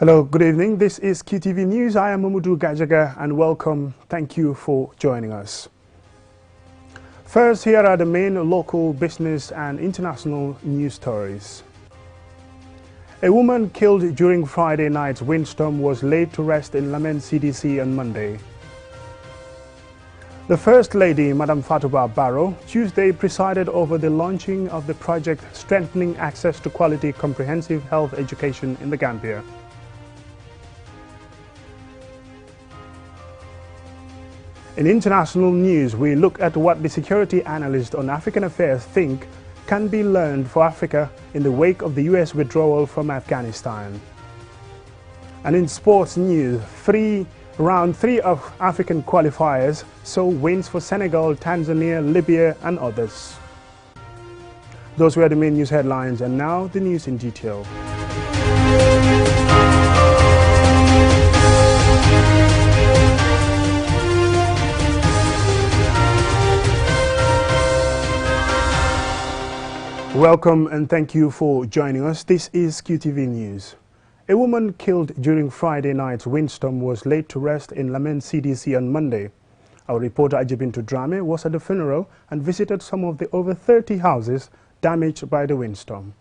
Hello, good evening. This is QTV News. I am Mamudu Gajaga and welcome. Thank you for joining us. First, here are the main local, business and international news stories. A woman killed during Friday night's windstorm was laid to rest in Lamen CDC on Monday. The First Lady, Madam Fatouba Barrow, Tuesday presided over the launching of the project Strengthening Access to Quality Comprehensive Health Education in the Gambia. In international news, we look at what the security analysts on African affairs think can be learned for Africa in the wake of the US withdrawal from Afghanistan. And in sports news, round three of African qualifiers saw wins for Senegal, Tanzania, Libya and others. Those were the main news headlines, and now the news in detail. Welcome and thank you for joining us. This is QTV News. A woman killed during Friday night's windstorm was laid to rest in Lamen CDC on Monday. Our reporter Ajibintu Drame was at the funeral and visited some of the over 30 houses damaged by the windstorm.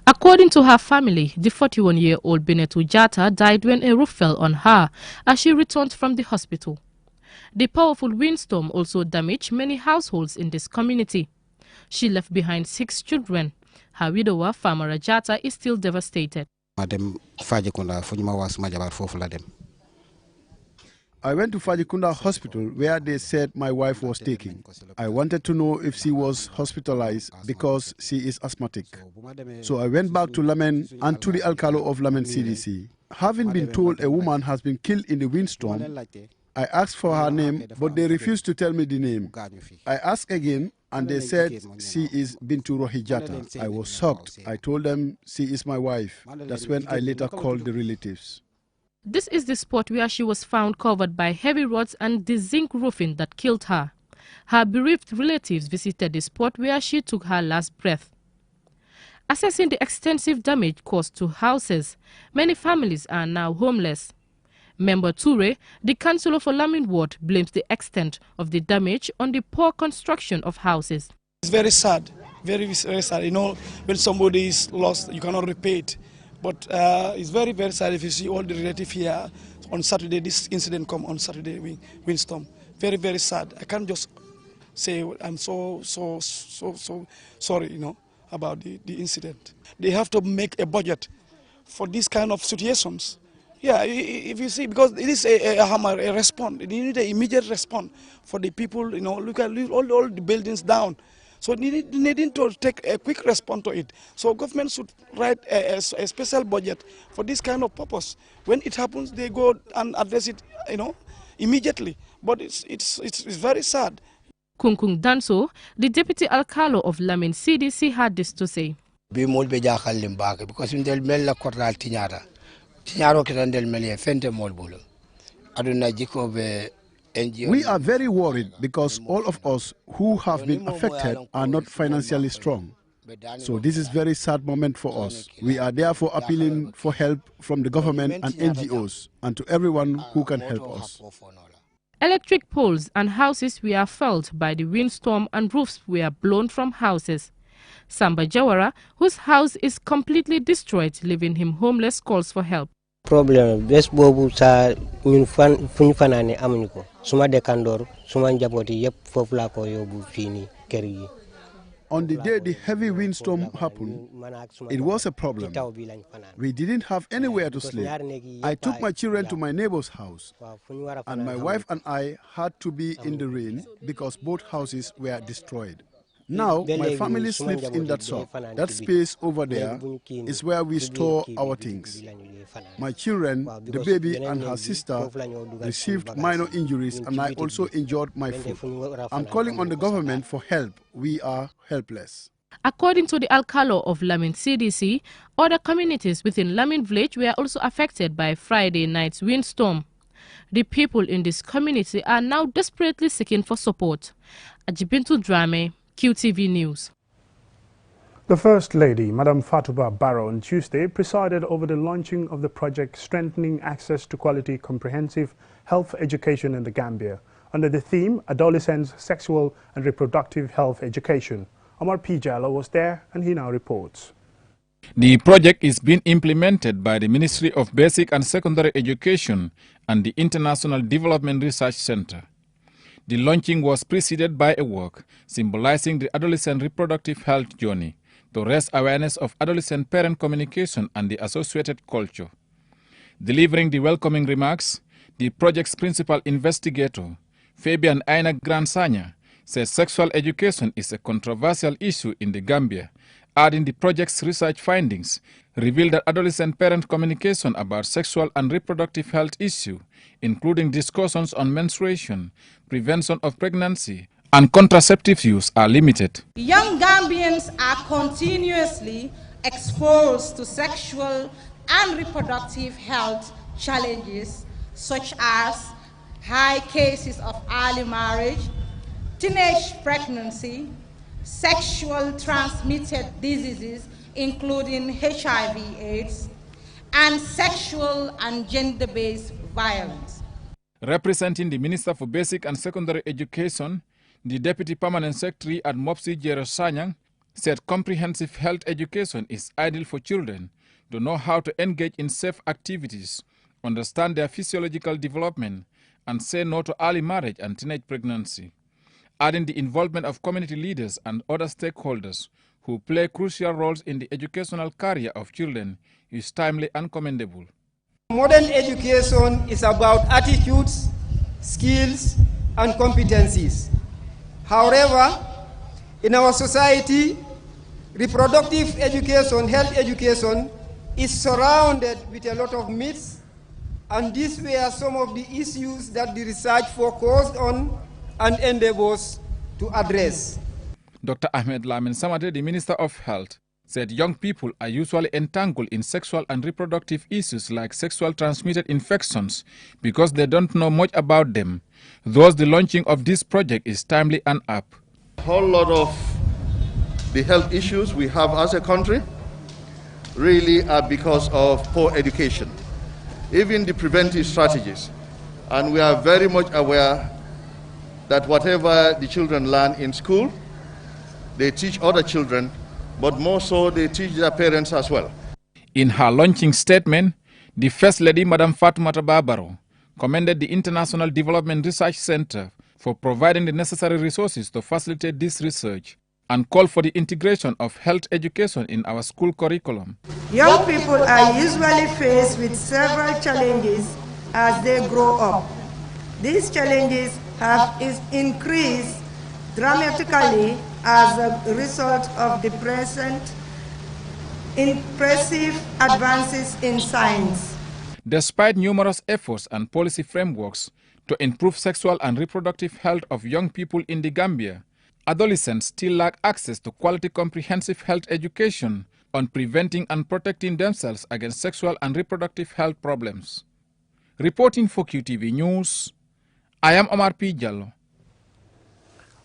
According to her family, the 41-year-old Binetou Jata died when a roof fell on her as she returned from the hospital. The powerful windstorm also damaged many households in this community. She left behind 6 children. Her widower, Famara Jata, is still devastated. I went to Fajikunda Hospital where they said my wife was taken. I wanted to know if she was hospitalized because she is asthmatic. So I went back to Lamen and to the Alcalo of Lamen CDC. Having been told a woman has been killed in the windstorm, I asked for her name, but they refused to tell me the name. I asked again, and they said she is Bintu Rohijata. I was shocked. I told them she is my wife. That's when I later called the relatives. This is the spot where she was found covered by heavy rods and the zinc roofing that killed her. Her bereaved relatives visited the spot where she took her last breath. Assessing the extensive damage caused to houses, many families are now homeless. Member Toure, the councillor for Lamin Ward, blames the extent of the damage on the poor construction of houses. It's very sad, very sad. You know, when somebody is lost, you cannot repay it. But it's very, very sad if you see all the relatives here on Saturday. This incident come on Saturday, windstorm. Very, very sad. I can't just say I'm so sorry, you know, about the incident. They have to make a budget for these kind of situations. Yeah, if you see, because it is a response, they need an immediate response for the people, you know, look at all the buildings down. So they need to take a quick response to it. So government should write a special budget for this kind of purpose. When it happens, they go and address it, you know, immediately. But it's very sad. Kunkung Danso, the deputy alcalo of Lamin CDC, had this to say. We are very worried because all of us who have been affected are not financially strong. So this is a very sad moment for us. We are therefore appealing for help from the government and NGOs and to everyone who can help us. Electric poles and houses were felled by the windstorm and roofs were blown from houses. Samba Jawara, whose house is completely destroyed, leaving him homeless, calls for help. Problem bes bobu sa ñun fuñ fanane amuñu ko suma dekandor suma njaboti yep fofu la ko yobu fini kër yi. On the day the heavy windstorm happened, it was a problem. We didn't have anywhere to sleep. I took my children to my neighbor's house, and my wife and I had to be in the rain because both houses were destroyed. Now, my family sleeps in that shop. That space over there is where we store our things. My children, the baby and her sister received minor injuries, and I also injured my foot. I'm calling on the government for help. We are helpless. According to the alcalo of Lamin CDC, other communities within Lamin village were also affected by Friday night's windstorm. The people in this community are now desperately seeking for support. Ajibintu Drame, QTV News. The First Lady, Madam Fatouba Barrow, on Tuesday presided over the launching of the project Strengthening Access to Quality Comprehensive Health Education in the Gambia, under the theme Adolescents, Sexual and Reproductive Health Education. Omar P. Jallo was there and he now reports. The project is being implemented by the Ministry of Basic and Secondary Education and the International Development Research Center. The launching was preceded by a walk symbolizing the adolescent reproductive health journey to raise awareness of adolescent parent communication and the associated culture. Delivering the welcoming remarks, the project's principal investigator, Fabian Aina Gransanya, says sexual education is a controversial issue in the Gambia, adding the project's research findings revealed that adolescent parent communication about sexual and reproductive health issues, including discussions on menstruation, prevention of pregnancy, and contraceptive use, are limited. Young Gambians are continuously exposed to sexual and reproductive health challenges such as high cases of early marriage, teenage pregnancy, sexual transmitted diseases including HIV/AIDS, and sexual and gender-based violence. Representing the Minister for Basic and Secondary Education, the Deputy Permanent Secretary at MOPSI, Jero Sanyang, said comprehensive health education is ideal for children to know how to engage in safe activities, understand their physiological development, and say no to early marriage and teenage pregnancy. Adding the involvement of community leaders and other stakeholders who play crucial roles in the educational career of children is timely and commendable. Modern education is about attitudes, skills, and competencies. However, in our society, reproductive education, health education, is surrounded with a lot of myths, and these were some of the issues that the research focused on and endeavors to address. Dr. Ahmed Lamin Samade, the Minister of Health, said young people are usually entangled in sexual and reproductive issues like sexual transmitted infections because they don't know much about them. Thus, the launching of this project is timely and apt. A whole lot of the health issues we have as a country really are because of poor education, even the preventive strategies. And we are very much aware that whatever the children learn in school, they teach other children, but more so they teach their parents as well. In her launching statement, the First Lady, Madam Fatouba Barrow, commended the International Development Research Center for providing the necessary resources to facilitate this research and called for the integration of health education in our school curriculum. Young people are usually faced with several challenges as they grow up. These challenges have increased dramatically as a result of the present impressive advances in science. Despite numerous efforts and policy frameworks to improve sexual and reproductive health of young people in the Gambia, adolescents still lack access to quality comprehensive health education on preventing and protecting themselves against sexual and reproductive health problems. Reporting for QTV News, I am Omar P. Jallo.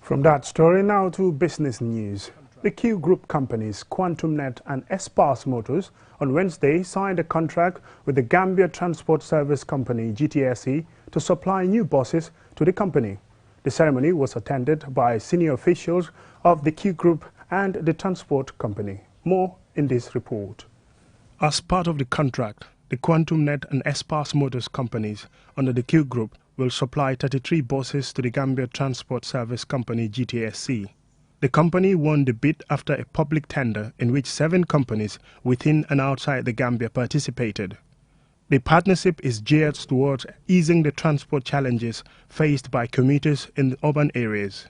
From that story now to business news. The Q Group companies QuantumNet and Espas Motors on Wednesday signed a contract with the Gambia Transport Service Company GTSC to supply new buses to the company. The ceremony was attended by senior officials of the Q Group and the transport company. More in this report. As part of the contract, the QuantumNet and Espas Motors companies under the Q Group will supply 33 buses to the Gambia Transport Service Company GTSC. The company won the bid after a public tender in which 7 companies within and outside the Gambia participated. The partnership is geared towards easing the transport challenges faced by commuters in the urban areas.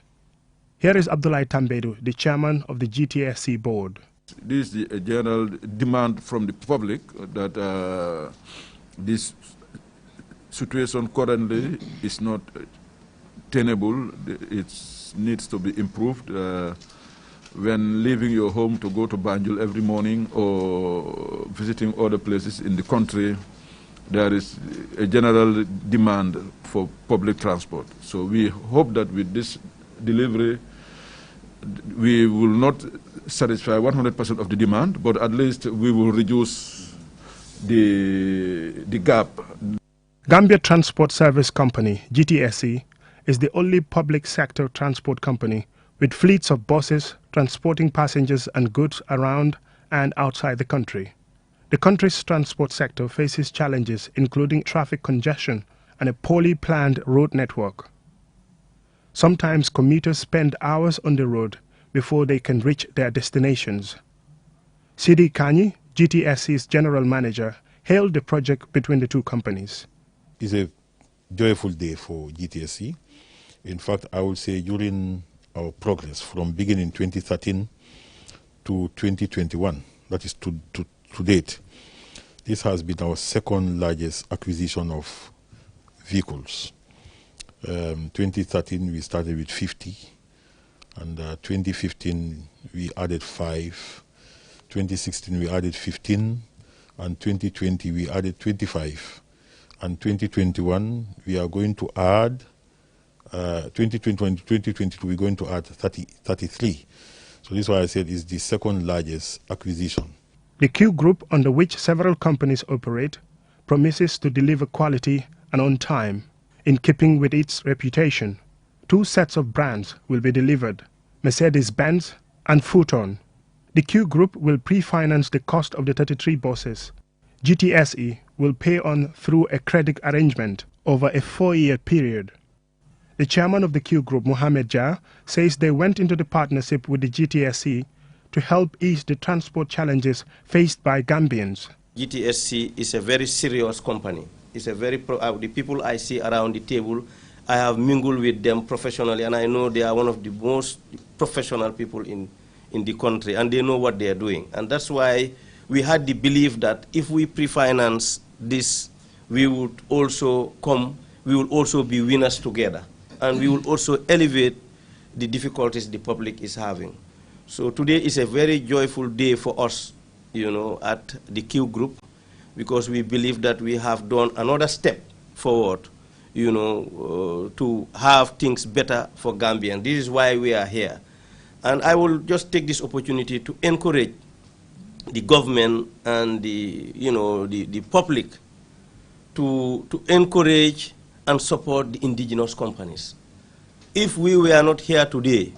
Here is Abdullah Tambedu, the chairman of the GTSC board. This is a general demand from the public that this situation currently is not tenable. It needs to be improved. When leaving your home to go to Banjul every morning or visiting other places in the country, there is a general demand for public transport. So we hope that with this delivery, we will not satisfy 100% of the demand, but at least we will reduce the gap. Gambia Transport Service Company, GTSC, is the only public sector transport company with fleets of buses transporting passengers and goods around and outside the country. The country's transport sector faces challenges including traffic congestion and a poorly planned road network. Sometimes commuters spend hours on the road before they can reach their destinations. Sidi Kanyi, GTSC's general manager, hailed the project between the two companies. It's a joyful day for GTSC. In fact, I would say during our progress from beginning 2013 to 2021, that is to date, this has been our second largest acquisition of vehicles. 2013 we started with 50, and 2015 we added 5, 2016 we added 15, and 2020 we added 25, and 2021 we are going to add 2021 to 2022 we're going to add 33. So this is why I said it's the second largest acquisition. The Q Group, under which several companies operate, promises to deliver quality and on time. In keeping with its reputation, 2 sets of brands will be delivered, Mercedes-Benz and Futon. The Q Group will pre-finance the cost of the 33 buses. GTSE will pay on through a credit arrangement over a 4-year period. The chairman of the Q Group, Mohamed Jah, says they went into the partnership with the GTSE to help ease the transport challenges faced by Gambians. GTSC is a very serious company. It's a very the people I see around the table, I have mingled with them professionally, and I know they are one of the most professional people in the country, and they know what they are doing. And that's why we had the belief that if we pre-finance this, we would also be winners together, and we will also elevate the difficulties the public is having. So today is a very joyful day for us, at the Q Group, because we believe that we have done another step forward, to have things better for Gambians. This is why we are here. And I will just take this opportunity to encourage the government and the public to encourage and support the indigenous companies. If we were not here today,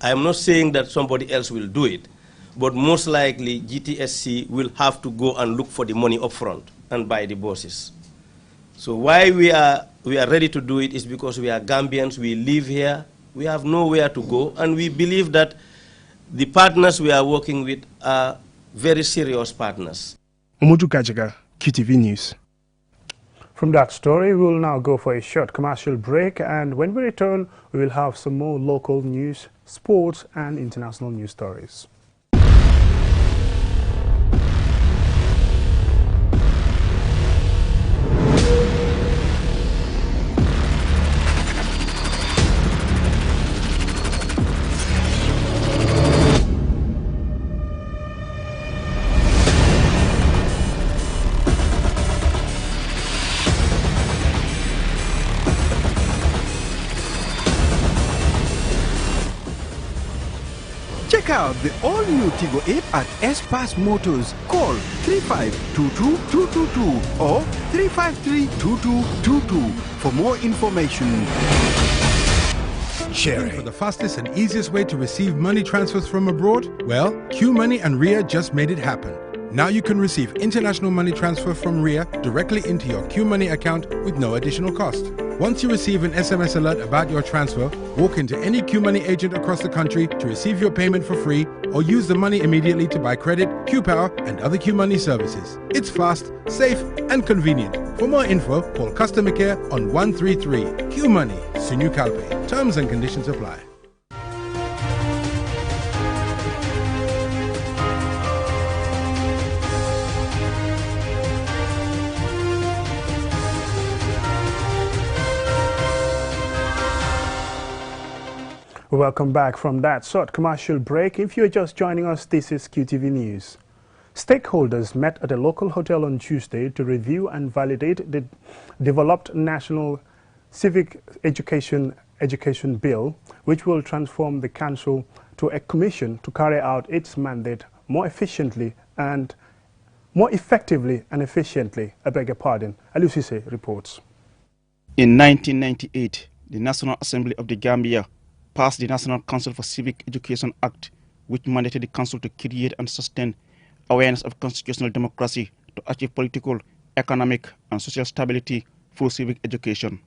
I am not saying that somebody else will do it, but most likely GTSC will have to go and look for the money up front and buy the buses. So why we are ready to do it is because we are Gambians, we live here, we have nowhere to go, and we believe that the partners we are working with are very serious partners. Umudu Gajaga, QTV News. From that story, we will now go for a short commercial break, and when we return, we will have some more local news, sports, and international news stories. Check out the all-new Tigo 8 at S-Pass Motors. Call 3522-222 or 353-2222 for more information. Sharing for the fastest and easiest way to receive money transfers from abroad? Well, QMoney and RIA just made it happen. Now you can receive international money transfer from RIA directly into your QMoney account with no additional cost. Once you receive an SMS alert about your transfer, walk into any QMoney agent across the country to receive your payment for free, or use the money immediately to buy credit, QPower, and other QMoney services. It's fast, safe, and convenient. For more info, call customer care on 133. QMoney, Sunu Calpe. Terms and conditions apply. Welcome back from that short commercial break. If you're just joining us, this is QTV News. Stakeholders met at a local hotel on Tuesday to review and validate the developed National Civic Education Education Bill, which will transform the Council to a commission to carry out its mandate more effectively and efficiently. I beg your pardon. Alusise reports. In 1998, the National Assembly of the Gambia passed the National Council for Civic Education Act, which mandated the council to create and sustain awareness of constitutional democracy to achieve political, economic, and social stability through civic education.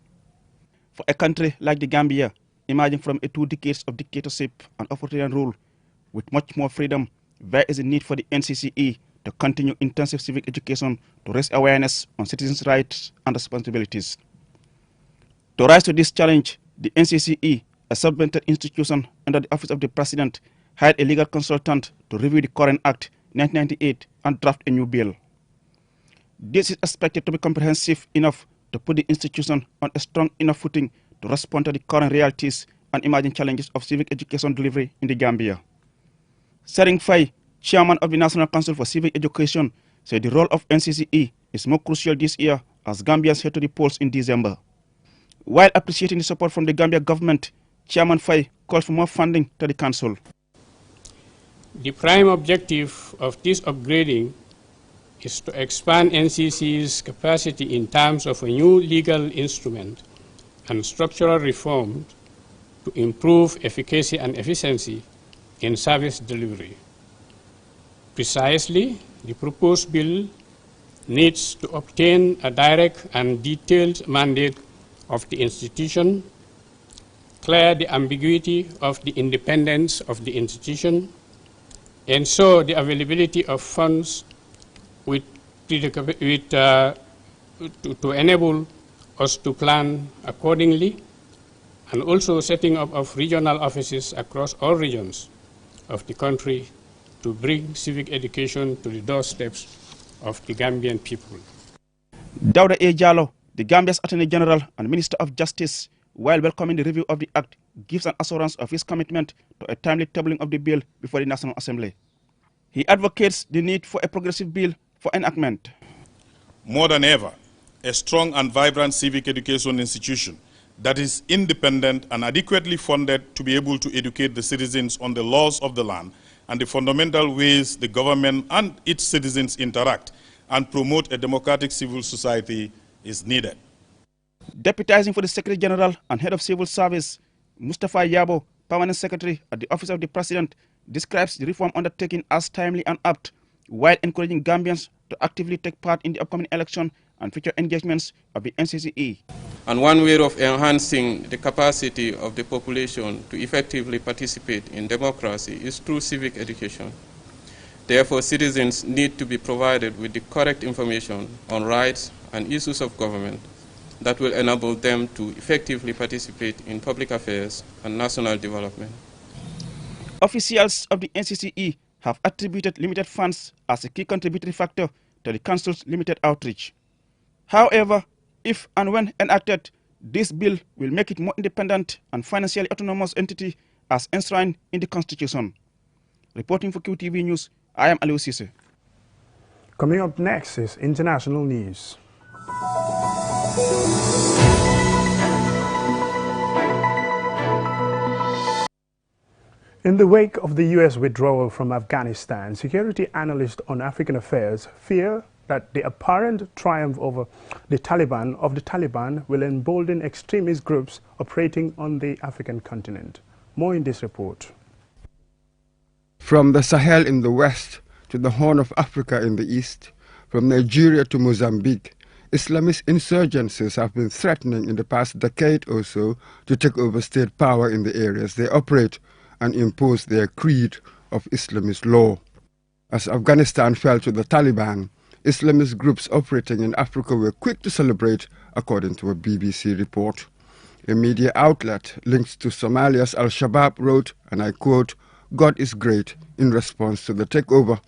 For a country like the Gambia, emerging from 2 decades of dictatorship and authoritarian rule, with much more freedom, there is a need for the NCCE to continue intensive civic education to raise awareness on citizens' rights and responsibilities. To rise to this challenge, the NCCE, a subvented institution under the Office of the President, hired a legal consultant to review the current Act 1998 and draft a new bill. This is expected to be comprehensive enough to put the institution on a strong enough footing to respond to the current realities and emerging challenges of civic education delivery in the Gambia. Sering Fai, chairman of the National Council for Civic Education, said the role of NCCE is more crucial this year as Gambians head to the polls in December. While appreciating the support from the Gambia government, Chairman Fai called for more funding to the council. The prime objective of this upgrading is to expand NCC's capacity in terms of a new legal instrument and structural reform to improve efficacy and efficiency in service delivery. Precisely, the proposed bill needs to obtain a direct and detailed mandate of the institution, clear the ambiguity of the independence of the institution, ensure the availability of funds to enable us to plan accordingly, and also setting up of regional offices across all regions of the country to bring civic education to the doorsteps of the Gambian people. Dauda A. Jallow, the Gambia's Attorney General and Minister of Justice, while welcoming the review of the Act, gives an assurance of his commitment to a timely tabling of the bill before the National Assembly. He advocates the need for a progressive bill for enactment. More than ever, a strong and vibrant civic education institution that is independent and adequately funded to be able to educate the citizens on the laws of the land and the fundamental ways the government and its citizens interact and promote a democratic civil society is needed. Deputizing for the Secretary General and Head of Civil Service, Mustafa Yabo, Permanent Secretary at the Office of the President, describes the reform undertaking as timely and apt, while encouraging Gambians to actively take part in the upcoming election and future engagements of the NCCE. And one way of enhancing the capacity of the population to effectively participate in democracy is through civic education. Therefore, citizens need to be provided with the correct information on rights and issues of government that will enable them to effectively participate in public affairs and national development. Officials of the NCCE have attributed limited funds as a key contributory factor to the Council's limited outreach. However, if and when enacted, this bill will make it more independent and financially autonomous entity as enshrined in the Constitution. Reporting for QTV News, I am Aliou Cisse. Coming up next is international news. In the wake of the U.S. withdrawal from Afghanistan, security analysts on African affairs fear that the apparent triumph over the Taliban will embolden extremist groups operating on the African continent. More in this report. From the Sahel in the west to the Horn of Africa in the east, from Nigeria to Mozambique, Islamist insurgencies have been threatening in the past decade or so to take over state power in the areas they operate and impose their creed of Islamist law. As Afghanistan fell to the Taliban, Islamist groups operating in Africa were quick to celebrate, according to a BBC report. A media outlet linked to Somalia's Al-Shabaab wrote, and I quote, "God is great," in response to the takeover.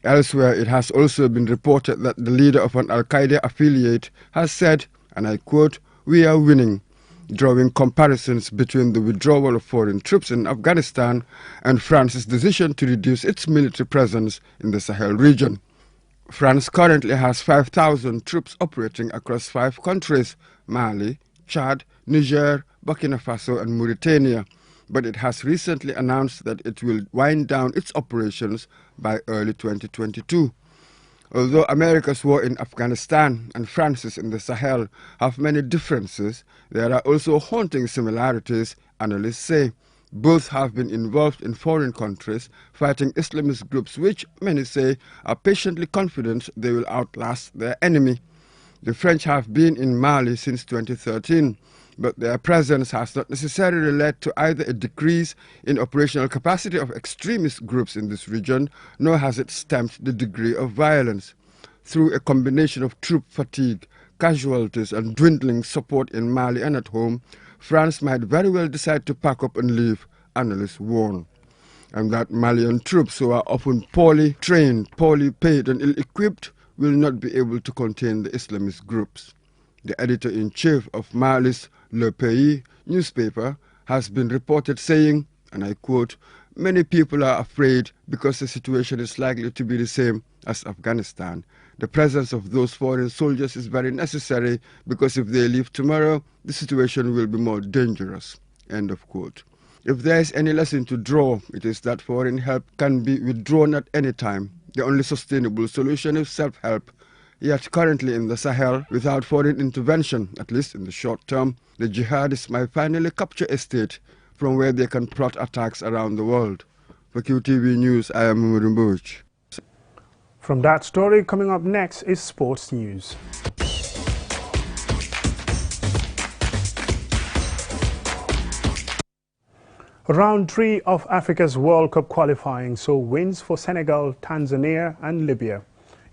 Elsewhere, it has also been reported that the leader of an Al-Qaeda affiliate has said, and I quote, "We are winning," drawing comparisons between the withdrawal of foreign troops in Afghanistan and France's decision to reduce its military presence in the Sahel region. France currently has 5,000 troops operating across 5 countries: Mali, Chad, Niger, Burkina Faso and Mauritania, but it has recently announced that it will wind down its operations by early 2022. Although America's war in Afghanistan and France's in the Sahel have many differences, there are also haunting similarities, analysts say. Both have been involved in foreign countries fighting Islamist groups which, many say, are patiently confident they will outlast their enemy. The French have been in Mali since 2013, but their presence has not necessarily led to either a decrease in operational capacity of extremist groups in this region, nor has it stemmed the degree of violence. Through a combination of troop fatigue, casualties and dwindling support in Mali and at home, France might very well decide to pack up and leave, analysts warn. And that Malian troops, who are often poorly trained, poorly paid and ill-equipped, will not be able to contain the Islamist groups. The editor-in-chief of Mali's Le Pays newspaper has been reported saying, and I quote, "Many people are afraid because the situation is likely to be the same as Afghanistan. The presence of those foreign soldiers is very necessary because if they leave tomorrow, the situation will be more dangerous." End of quote. If there is any lesson to draw, it is that foreign help can be withdrawn at any time. The only sustainable solution is self-help. Yet currently in the Sahel, without foreign intervention, at least in the short term, the jihadists might finally capture a state from where they can plot attacks around the world. For QTV News, I am Murumbuch. From that story, coming up next is sports news. Round 3 of Africa's World Cup qualifying saw wins for Senegal, Tanzania and Libya.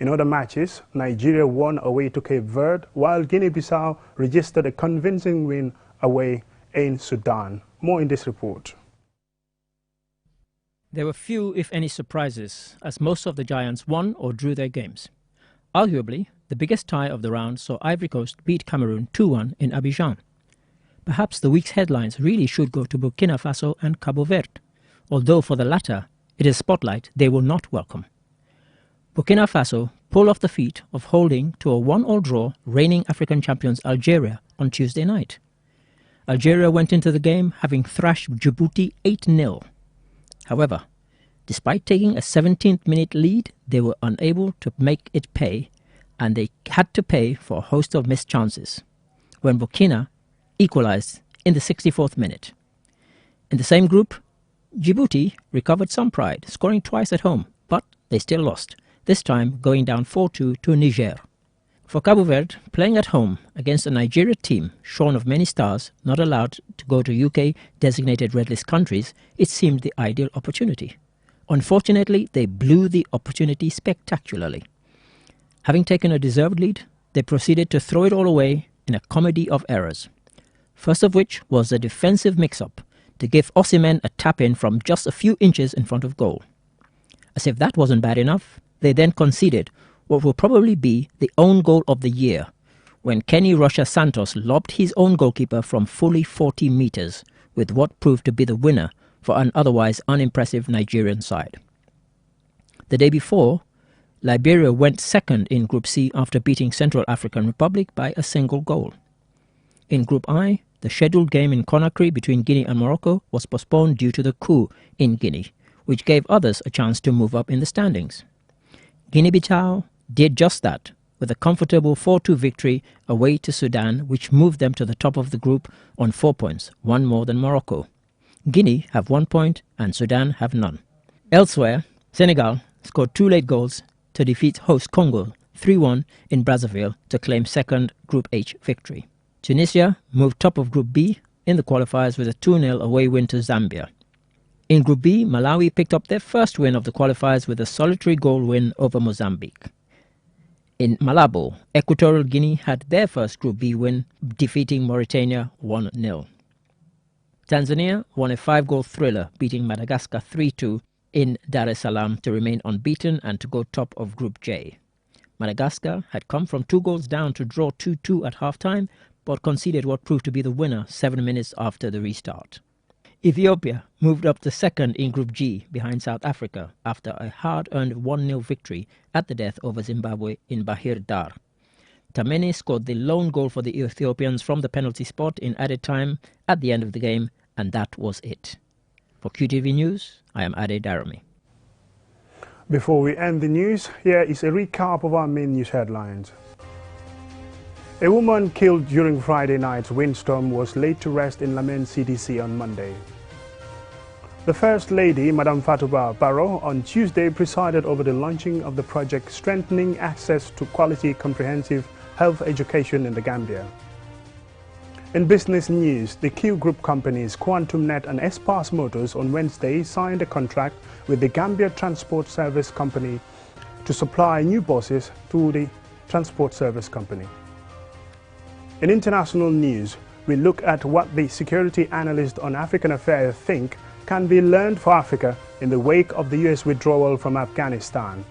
In other matches, Nigeria won away to Cape Verde, while Guinea-Bissau registered a convincing win away in Sudan. More in this report. There were few, if any, surprises, as most of the giants won or drew their games. Arguably, the biggest tie of the round saw Ivory Coast beat Cameroon 2-1 in Abidjan. Perhaps the week's headlines really should go to Burkina Faso and Cabo Verde, although for the latter, it is a spotlight they will not welcome. Burkina Faso pulled off the feat of holding to a 1-1 draw reigning African champions Algeria on Tuesday night. Algeria went into the game having thrashed Djibouti 8-0. However, despite taking a 17th-minute lead, they were unable to make it pay, and they had to pay for a host of missed chances, when Burkina equalized in the 64th minute. In the same group, Djibouti recovered some pride, scoring twice at home, but they still lost, this time going down 4-2 to Niger. For Cabo Verde, playing at home against a Nigeria team shorn of many stars, not allowed to go to UK designated red list countries, it seemed the ideal opportunity. Unfortunately, they blew the opportunity spectacularly. Having taken a deserved lead, they proceeded to throw it all away in a comedy of errors. First of which was a defensive mix-up to give Osimhen a tap-in from just a few inches in front of goal. As if that wasn't bad enough, they then conceded what will probably be the own goal of the year, when Kenny Rocha Santos lobbed his own goalkeeper from fully 40 meters, with what proved to be the winner for an otherwise unimpressive Nigerian side. The day before, Liberia went second in Group C after beating Central African Republic by a single goal. In Group I, the scheduled game in Conakry between Guinea and Morocco was postponed due to the coup in Guinea, which gave others a chance to move up in the standings. Guinea-Bissau did just that, with a comfortable 4-2 victory away to Sudan, which moved them to the top of the group on 4 points, one more than Morocco. Guinea have 1 point and Sudan have none. Elsewhere, Senegal scored 2 late goals to defeat host Congo 3-1 in Brazzaville to claim second Group H victory. Tunisia moved top of Group B in the qualifiers with a 2-0 away win to Zambia. In Group B, Malawi picked up their first win of the qualifiers with a solitary goal win over Mozambique. In Malabo, Equatorial Guinea had their first Group B win, defeating Mauritania 1-0. Tanzania won a 5-goal thriller, beating Madagascar 3-2 in Dar es Salaam to remain unbeaten and to go top of Group J. Madagascar had come from 2 goals down to draw 2-2 at half-time, but conceded what proved to be the winner 7 minutes after the restart. Ethiopia moved up to second in Group G behind South Africa after a hard-earned 1-0 victory at the death over Zimbabwe in Bahir Dar. Tameni scored the lone goal for the Ethiopians from the penalty spot in added time at the end of the game, and that was it. For QTV News, I am Ade Darami. Before we end the news, here is a recap of our main news headlines. A woman killed during Friday night's windstorm was laid to rest in Lamen CDC on Monday. The First Lady, Madame Fatouba Barrow, on Tuesday presided over the launching of the project Strengthening Access to Quality Comprehensive Health Education in the Gambia. In business news, the Q Group companies QuantumNet and Espas Motors on Wednesday signed a contract with the Gambia Transport Service Company to supply new buses to the Transport Service Company. In international news, we look at what the security analysts on African affairs think can be learned for Africa in the wake of the US withdrawal from Afghanistan.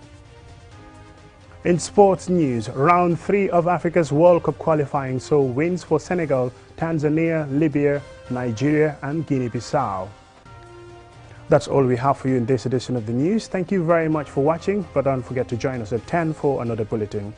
In sports news, round 3 of Africa's World Cup qualifying saw wins for Senegal, Tanzania, Libya, Nigeria and Guinea-Bissau. That's all we have for you in this edition of the news. Thank you very much for watching, but don't forget to join us at 10 for another bulletin.